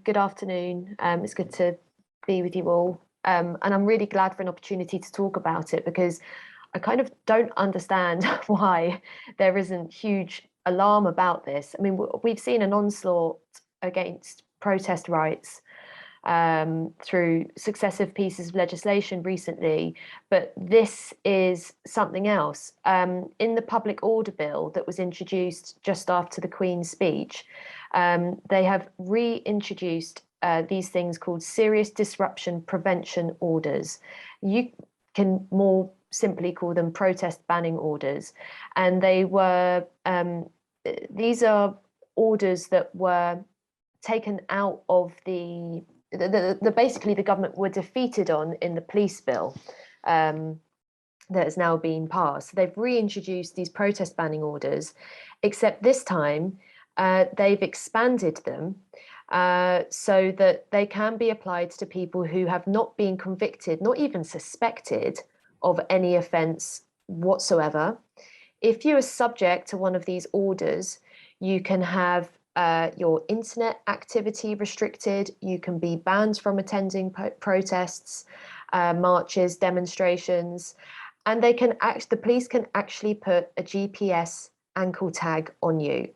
Good afternoon. It's good to be with you all. And I'm really glad for an opportunity to talk about it because I kind of don't understand why there isn't huge alarm about this. I mean, we've seen an onslaught against protest rights through successive pieces of legislation recently, but this is something else. In the Public Order Bill that was introduced just after the Queen's speech, they have reintroduced these things called serious disruption prevention orders. You can more simply call them protest banning orders. And these are orders that were taken out of basically the government were defeated on in the police bill that has now been passed. So they've reintroduced these protest banning orders, except this time they've expanded them so that they can be applied to people who have not been convicted, not even suspected of any offence whatsoever. If you are subject to one of these orders, you can have your internet activity restricted, you can be banned from attending protests, marches, demonstrations, and the police can actually put a GPS ankle tag on you.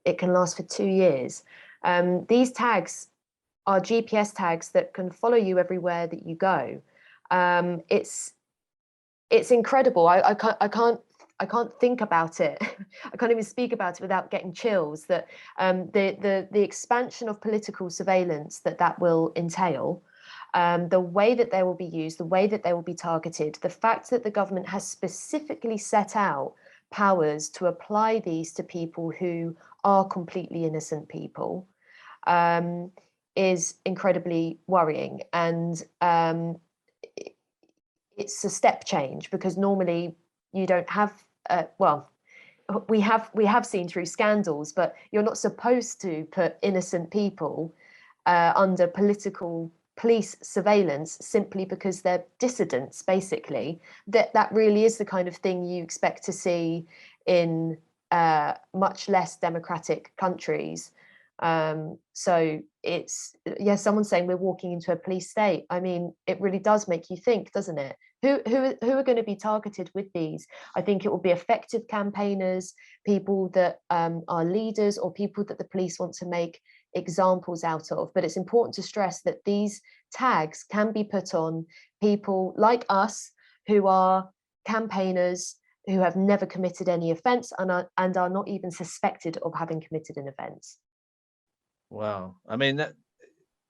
It can last for 2 years. These tags are GPS tags that can follow you everywhere that you go. It's incredible. I can't think about it. I can't even speak about it without getting chills. That the expansion of political surveillance that will entail, the way that they will be used, the way that they will be targeted, the fact that the government has specifically set out powers to apply these to people who are completely innocent people, is incredibly worrying. And it's a step change because normally you don't have we have seen through scandals, but you're not supposed to put innocent people under political police surveillance simply because they're dissidents. Basically, that really is the kind of thing you expect to see in much less democratic countries. So it's, yes, someone's saying we're walking into a police state. I mean, it really does make you think, doesn't it? Who are going to be targeted with these? I think it will be effective campaigners, people that are leaders, or people that the police want to make examples out of. But it's important to stress that these tags can be put on people like us who are campaigners who have never committed any offence and are not even suspected of having committed an offence. Wow. I mean,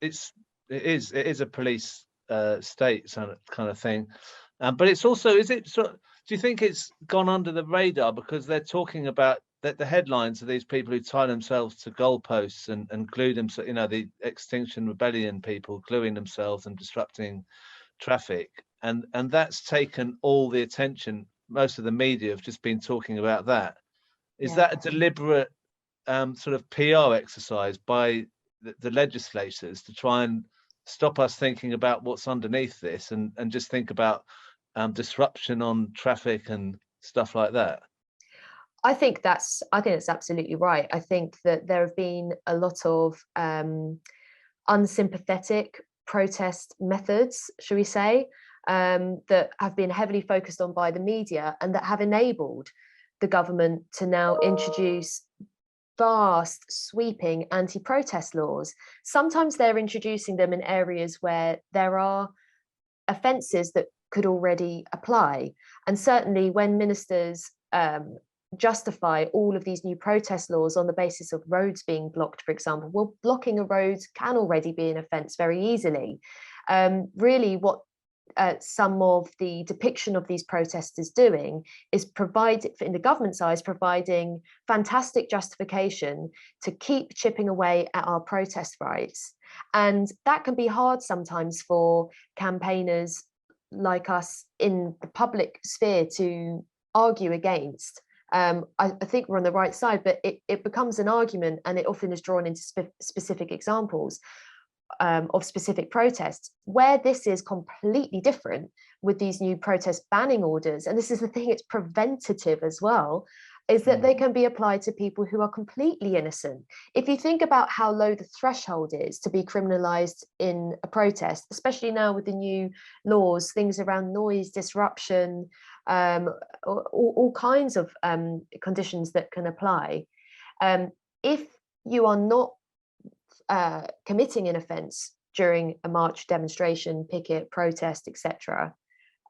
it is a police state kind of thing. But it's also, is it sort of, do you think it's gone under the radar because they're talking about that the headlines of these people who tie themselves to goalposts and glue themselves, the Extinction Rebellion people gluing themselves and disrupting traffic, and that's taken all the attention. Most of the media have just been talking about that. Is that a deliberate sort of PR exercise by the legislators to try and stop us thinking about what's underneath this and just think about disruption on traffic and stuff like that? I think that's absolutely right. I think that there have been a lot of unsympathetic protest methods, shall we say, that have been heavily focused on by the media and that have enabled the government to now introduce vast, sweeping anti-protest laws. Sometimes they're introducing them in areas where there are offences that could already apply. And certainly when ministers justify all of these new protest laws on the basis of roads being blocked, for example, well, blocking a road can already be an offence very easily. Really, what some of the depiction of these protests is doing is in the government's eyes, providing fantastic justification to keep chipping away at our protest rights. And that can be hard sometimes for campaigners like us in the public sphere to argue against. I think we're on the right side, but it becomes an argument and it often is drawn into specific examples of specific protests, where this is completely different with these new protest banning orders. And this is the thing, it's preventative as well. is that they can be applied to people who are completely innocent. If you think about how low the threshold is to be criminalized in a protest, especially now with the new laws, things around noise, disruption, all kinds of conditions that can apply. If you are not committing an offence during a march, demonstration, picket, protest, etc.,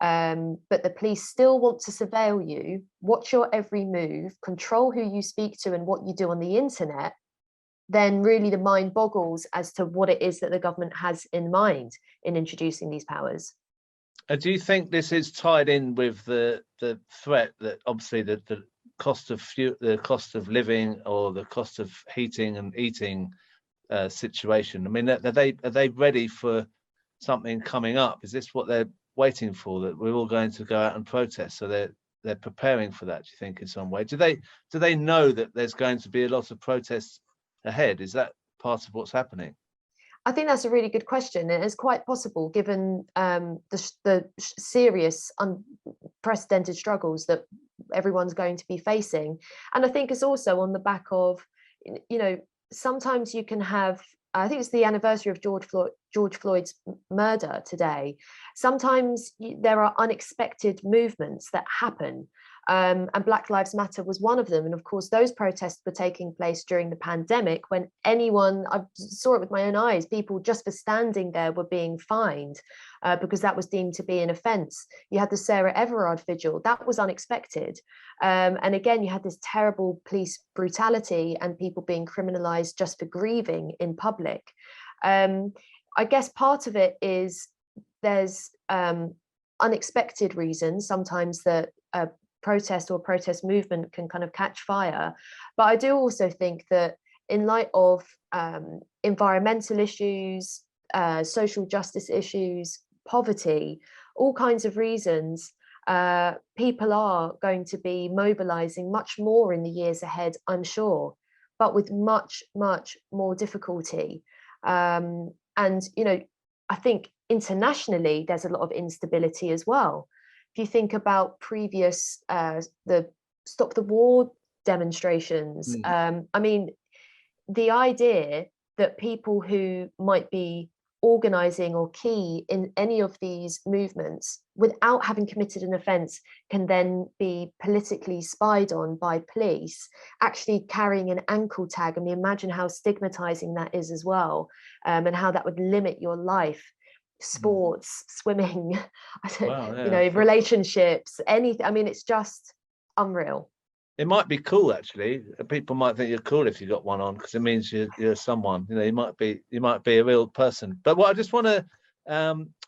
but the police still want to surveil you, watch your every move, control who you speak to and what you do on the internet, then really the mind boggles as to what it is that the government has in mind in introducing these powers. Do you think this is tied in with the threat that obviously the cost of the cost of living or the cost of heating and eating situation? I mean, are they ready for something coming up? Is this what they're waiting for, that we're all going to go out and protest? So they're preparing for that, do you think, in some way? Do they know that there's going to be a lot of protests ahead? Is that part of what's happening? I think that's a really good question. It is quite possible, given the serious, unprecedented struggles that everyone's going to be facing. And I think it's also on the back of, sometimes you can have, I think it's the anniversary of George Floyd's murder today. Sometimes there are unexpected movements that happen. And Black Lives Matter was one of them. And of course, those protests were taking place during the pandemic, when I saw it with my own eyes, people just for standing there were being fined because that was deemed to be an offence. You had the Sarah Everard vigil, that was unexpected. And again, you had this terrible police brutality and people being criminalised just for grieving in public. I guess part of it is there's unexpected reasons sometimes that protest or protest movement can kind of catch fire. But I do also think that in light of environmental issues, social justice issues, poverty, all kinds of reasons, people are going to be mobilizing much more in the years ahead, I'm sure, but with much, much more difficulty. And, I think internationally, there's a lot of instability as well. If you think about previous the Stop the War demonstrations, I mean, the idea that people who might be organizing or key in any of these movements without having committed an offence can then be politically spied on by police, actually carrying an ankle tag. I mean, imagine how stigmatizing that is as well, and how that would limit your life. Sports, swimming, relationships, anything. I mean, it's just unreal. It might be cool, actually. People might think you're cool if you got one on, because it means you're someone. You might be a real person. But what I just want to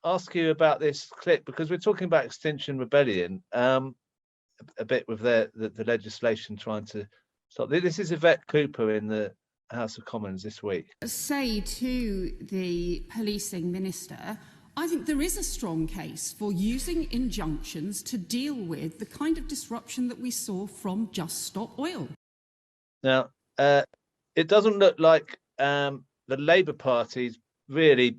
ask you about this clip, because we're talking about Extinction Rebellion a bit with the legislation trying to stop. This is Yvette Cooper in the House of Commons this week. Say to the policing minister, I think there is a strong case for using injunctions to deal with the kind of disruption that we saw from Just Stop Oil. Now, it doesn't look like the Labour Party's really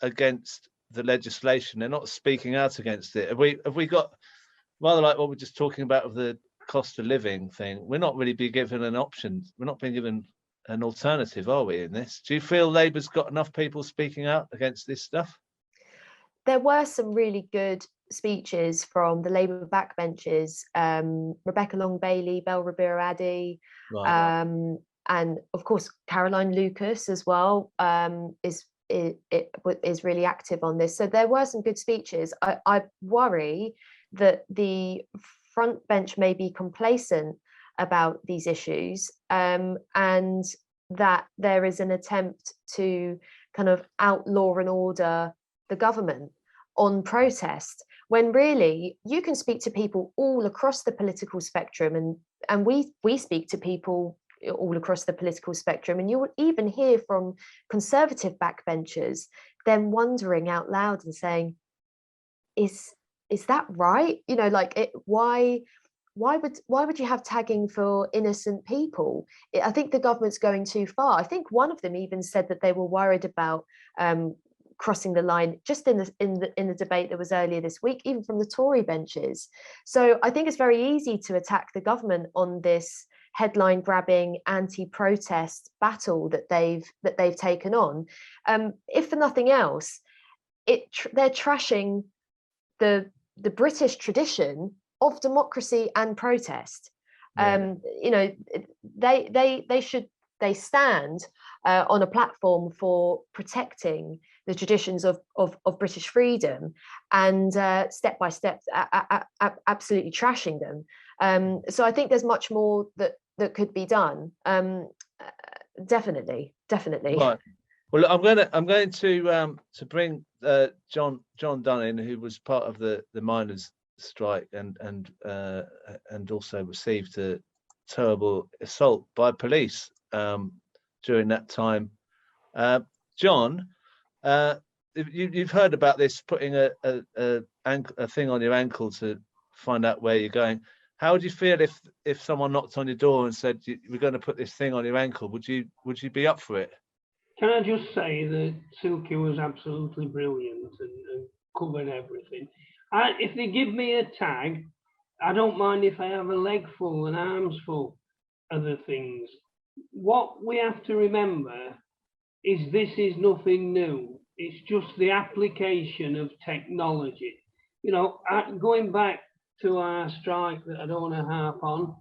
against the legislation. They're not speaking out against it. Have we got, rather like what we're just talking about with the cost of living thing, we're not really being given an option. We're not being given an alternative, are we, in this? Do you feel Labour's got enough people speaking out against this stuff? There were some really good speeches from the Labour backbenchers, Rebecca Long-Bailey, Bell Rabira-Addy, and of course Caroline Lucas as well is really active on this. So there were some good speeches. I worry that the front bench may be complacent about these issues, and that there is an attempt to kind of outlaw and order the government on protest, when really you can speak to people all across the political spectrum, and we speak to people all across the political spectrum, and you will even hear from conservative backbenchers them wondering out loud and saying, is that right? Why would you have tagging for innocent people? I think the government's going too far. I think one of them even said that they were worried about crossing the line just in the debate that was earlier this week, even from the Tory benches. So I think it's very easy to attack the government on this headline grabbing anti-protest battle that they've taken on. If for nothing else, they're trashing the British tradition of democracy and protest. Yeah. You know, they stand on a platform for protecting the traditions of British freedom, and step by step absolutely trashing them. So I think there's much more that could be done. Definitely. Right. Well, I'm going to bring John Dunn in, who was part of the miners' strike and also received a terrible assault by police during that time. John, you've heard about this, putting a thing on your ankle to find out where you're going. How would you feel if someone knocked on your door and said, we're going to put this thing on your ankle? Would you be up for it? Can I just say that Silke was absolutely brilliant and covered everything. If they give me a tag, I don't mind if I have a leg full and arms full of the things. What we have to remember is this is nothing new. It's just the application of technology. You know, going back to our strike that I don't want to harp on,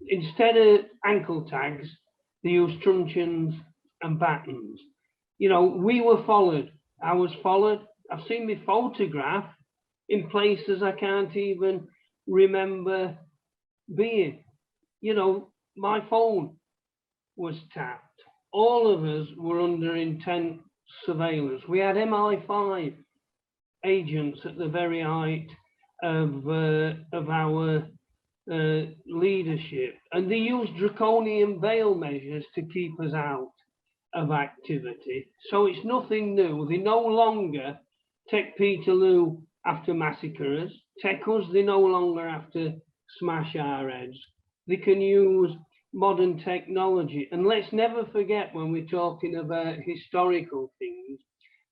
instead of ankle tags, they used truncheons and batons. You know, we were followed. I was followed. I've seen my photograph in places I can't even remember being. You know, my phone was tapped. All of us were under intense surveillance. We had MI5 agents at the very height of our leadership, and they used draconian bail measures to keep us out of activity. So it's nothing new. They no longer take Peterloo after massacre us, take us, they no longer have to smash our heads. They can use modern technology. And let's never forget, when we're talking about historical things,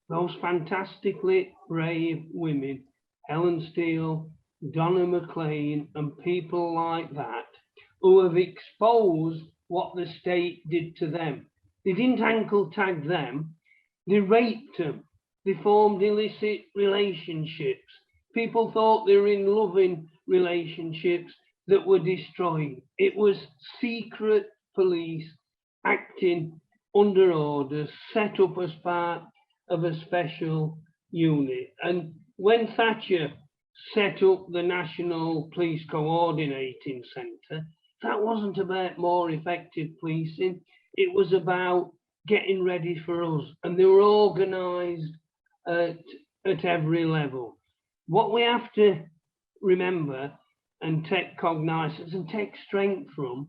those fantastically brave women, Helen Steele, Donna McLean, and people like that, who have exposed what the state did to them. They didn't ankle tag them, they raped them, they formed illicit relationships. People thought they were in loving relationships that were destroying. It was secret police acting under orders, set up as part of a special unit. And when Thatcher set up the National Police Coordinating Centre, that wasn't about more effective policing. It was about getting ready for us. And they were organised at every level. What we have to remember and take cognizance and take strength from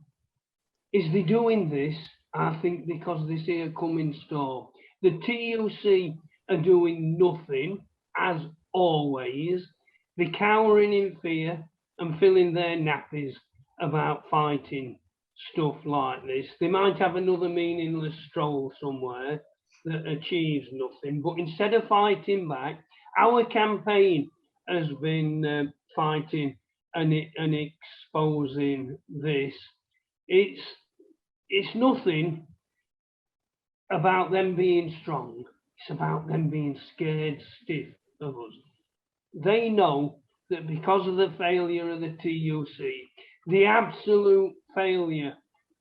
is they're doing this, I think, because they see a coming storm. The TUC are doing nothing, as always. They're cowering in fear and filling their nappies about fighting stuff like this. They might have another meaningless stroll somewhere that achieves nothing, but instead of fighting back, our campaign has been fighting and exposing this. It's nothing about them being strong. It's about them being scared stiff of us. They know that because of the failure of the TUC, the absolute failure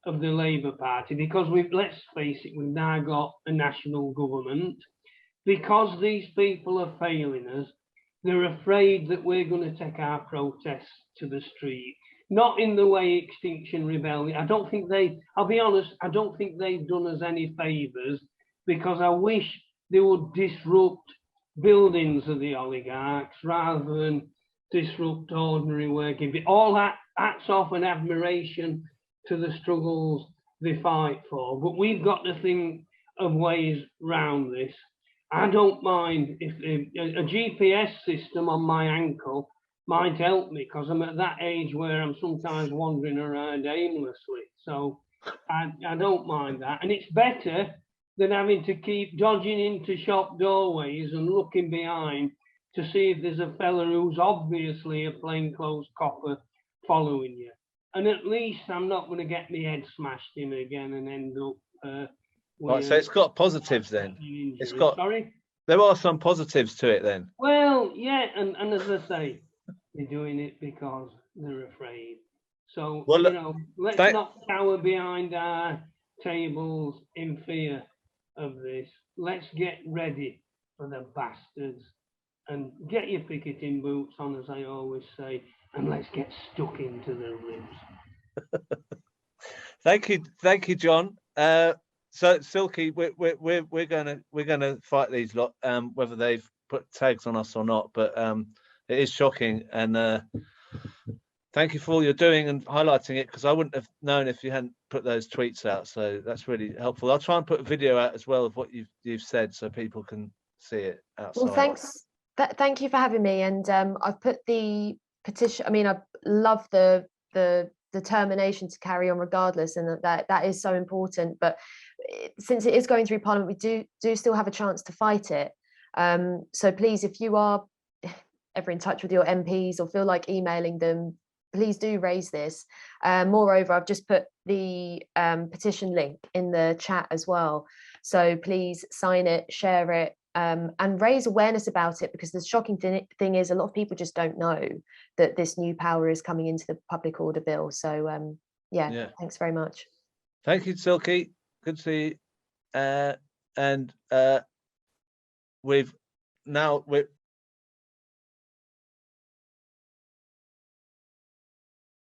of the Labour Party, because let's face it, we've now got a national government, because these people are failing us, they're afraid that we're going to take our protests to the street. Not in the way Extinction Rebellion. I'll be honest, I don't think they've done us any favours, because I wish they would disrupt buildings of the oligarchs rather than disrupt ordinary working. All that hats off and admiration to the struggles they fight for. But we've got to think of ways round this. I don't mind if a GPS system on my ankle might help me, because I'm at that age where I'm sometimes wandering around aimlessly. So I don't mind that. And it's better than having to keep dodging into shop doorways and looking behind to see if there's a fella who's obviously a plainclothes copper following you. And at least I'm not going to get my head smashed in again and end up. Right, so it's got positives then. It's got. Sorry. There are some positives to it then. Well, yeah, and as I say, they're doing it because they're afraid. So, Well, you know, let's not cower behind our tables in fear of this. Let's get ready for the bastards and get your picketing boots on, as I always say, and let's get stuck into the ribs. Thank you, John. So Silke, we're gonna fight these lot, whether they've put tags on us or not. But it is shocking, and thank you for all you're doing and highlighting it, because I wouldn't have known if you hadn't put those tweets out. So that's really helpful. I'll try and put a video out as well of what you've said, so people can see it outside. Well, thanks. Thank you for having me. And I've put the petition. I mean, I love the determination to carry on regardless, and that is so important. But since it is going through Parliament, we do still have a chance to fight it. So please, if you are ever in touch with your MPs or feel like emailing them, please do raise this. Moreover, I've just put the petition link in the chat as well. So please sign it, share it, and raise awareness about it, because the shocking thing is a lot of people just don't know that this new power is coming into the public order bill. So yeah, thanks very much. Thank you, Silke. Good to see you. And we're